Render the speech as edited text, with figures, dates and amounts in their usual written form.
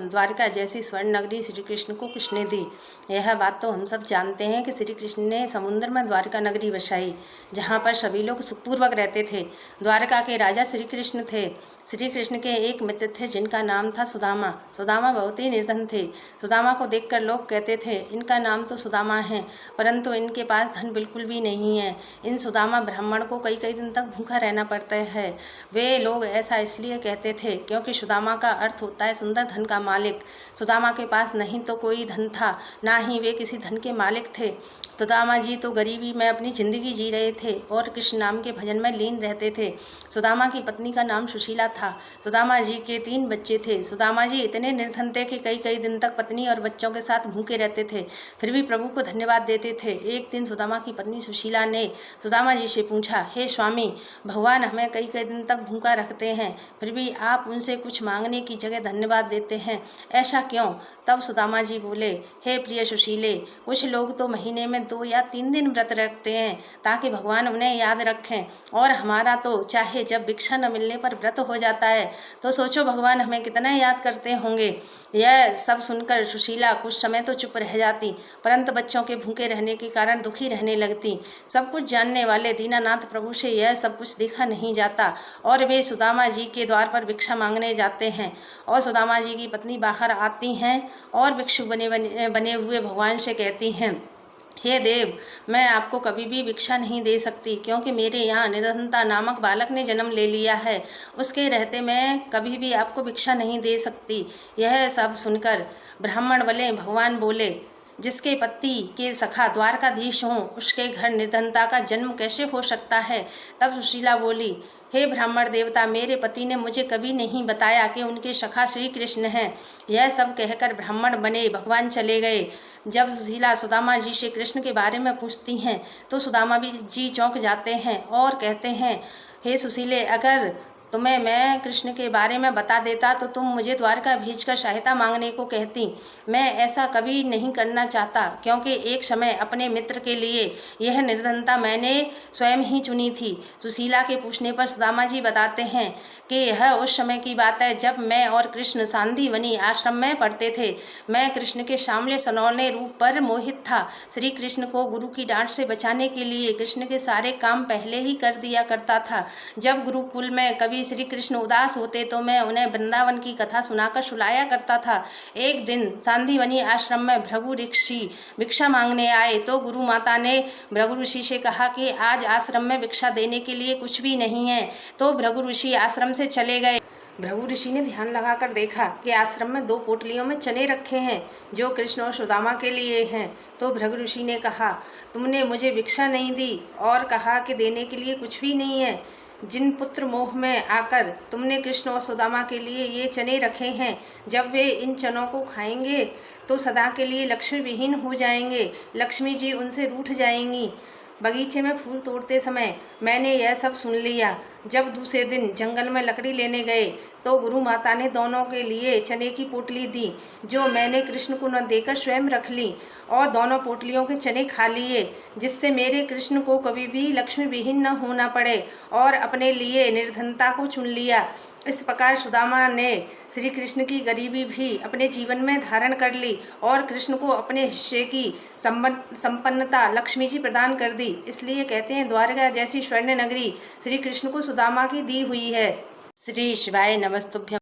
द्वारका जैसी स्वर्ण नगरी श्री कृष्ण को किसने दी। यह बात तो हम सब जानते हैं कि श्री कृष्ण ने समुद्र में द्वारका नगरी बसाई, जहाँ पर सभी लोग सुखपूर्वक रहते थे। द्वारका के राजा श्री कृष्ण थे। श्री कृष्ण के एक मित्र थे जिनका नाम था सुदामा। सुदामा बहुत ही निर्धन थे। सुदामा को देखकर लोग कहते थे, इनका नाम तो सुदामा है, परंतु इनके पास धन बिल्कुल भी नहीं है। इन सुदामा ब्राह्मण को कई कई दिन तक भूखा रहना पड़ता है। वे लोग ऐसा इसलिए कहते थे क्योंकि सुदामा का अर्थ होता है सुंदर धन का मालिक। सुदामा के पास नहीं तो कोई धन था, ना ही वे किसी धन के मालिक थे। सुदामा जी तो गरीबी में अपनी ज़िंदगी जी रहे थे और कृष्ण नाम के भजन में लीन रहते थे। सुदामा की पत्नी का नाम सुशीला था। सुदामा जी के 3 बच्चे थे। सुदामा जी इतने निर्धन थे कि कई कई दिन तक पत्नी और बच्चों के साथ भूखे रहते थे, फिर भी प्रभु को धन्यवाद देते थे। एक दिन सुदामा की पत्नी सुशीला ने सुदामा जी से पूछा, हे स्वामी, भगवान हमें कई कई दिन तक भूखा रखते हैं, फिर भी आप उनसे कुछ मांगने की जगह धन्यवाद देते हैं, ऐसा क्यों? तब सुदामा जी बोले, हे प्रिय सुशीले, कुछ लोग तो महीने में 2 या 3 दिन व्रत रखते हैं ताकि भगवान उन्हें याद रखें, और हमारा तो चाहे जब भिक्षा न मिलने पर व्रत हो जाता है, तो सोचो भगवान हमें कितना याद करते होंगे। यह सब सुनकर सुशीला कुछ समय तो चुप रह जाती, परंतु बच्चों के भूखे रहने के कारण दुखी रहने लगती। सब कुछ जानने वाले दीनानाथ प्रभु से यह सब कुछ देखा नहीं जाता और वे सुदामा जी के द्वार पर भिक्षा मांगने जाते हैं। और सुदामा जी की पत्नी बाहर आती हैं और भिक्षु बने हुए भगवान से कहती हैं, हे देव, मैं आपको कभी भी भिक्षा नहीं दे सकती क्योंकि मेरे यहाँ निर्धनता नामक बालक ने जन्म ले लिया है। उसके रहते मैं कभी भी आपको भिक्षा नहीं दे सकती। यह सब सुनकर ब्राह्मण बोले, भगवान बोले, जिसके पति के सखा द्वारकाधीश हों उसके घर निर्धनता का जन्म कैसे हो सकता है। तब सुशीला बोली, हे ब्राह्मण देवता, मेरे पति ने मुझे कभी नहीं बताया कि उनके सखा श्री कृष्ण हैं। यह सब कहकर ब्राह्मण बने भगवान चले गए। जब सुशीला सुदामा जी से कृष्ण के बारे में पूछती हैं तो सुदामा जी चौंक जाते हैं और कहते हैं, हे सुशीले, अगर तुम्हें मैं कृष्ण के बारे में बता देता तो तुम मुझे द्वारका भेजकर सहायता मांगने को कहती। मैं ऐसा कभी नहीं करना चाहता क्योंकि एक समय अपने मित्र के लिए यह निर्धनता मैंने स्वयं ही चुनी थी। सुशीला के पूछने पर सुदामा जी बताते हैं कि यह उस समय की बात है जब मैं और कृष्ण सांदीवनी आश्रम में पढ़ते थे। मैं कृष्ण के सामने सनौने रूप पर मोहित था। श्री कृष्ण को गुरु की डांट से बचाने के लिए कृष्ण के सारे काम पहले ही कर दिया करता था। जब गुरुकुल में कभी श्री कृष्ण उदास होते तो मैं उन्हें वृंदावन की कथा सुनाकर सुलाया करता था। एक दिन सांदीवनी आश्रम में भृगु ऋषि भिक्षा मांगने आए तो गुरु माता ने भृगु ऋषि से कहा कि आज आश्रम में भिक्षा देने के लिए कुछ भी नहीं है, तो भृगु ऋषि आश्रम से चले गए। भृगु ऋषि ने ध्यान लगाकर देखा कि आश्रम में 2 पोटलियों में चने रखे हैं जो कृष्ण और सुदामा के लिए हैं। तो भृगु ऋषि ने कहा, तुमने मुझे भिक्षा नहीं दी और कहा कि देने के लिए कुछ भी नहीं है। जिन पुत्र मोह में आकर तुमने कृष्ण और सुदामा के लिए ये चने रखे हैं, जब वे इन चनों को खाएंगे तो सदा के लिए लक्ष्मी विहीन हो जाएंगे। लक्ष्मी जी उनसे रूठ जाएंगी। बगीचे में फूल तोड़ते समय मैंने यह सब सुन लिया। जब दूसरे दिन जंगल में लकड़ी लेने गए तो गुरु माता ने दोनों के लिए चने की पोटली दी, जो मैंने कृष्ण को न देकर स्वयं रख ली और दोनों पोटलियों के चने खा लिए, जिससे मेरे कृष्ण को कभी भी लक्ष्मी विहीन न होना पड़े और अपने लिए निर्धनता को चुन लिया। इस प्रकार सुदामा ने श्री कृष्ण की गरीबी भी अपने जीवन में धारण कर ली और कृष्ण को अपने हिस्से की संपन्नता लक्ष्मी जी प्रदान कर दी। इसलिए कहते हैं द्वारका जैसी स्वर्ण नगरी श्री कृष्ण को सुदामा की दी हुई है। श्री शिवाय नमस्तुभ्यं।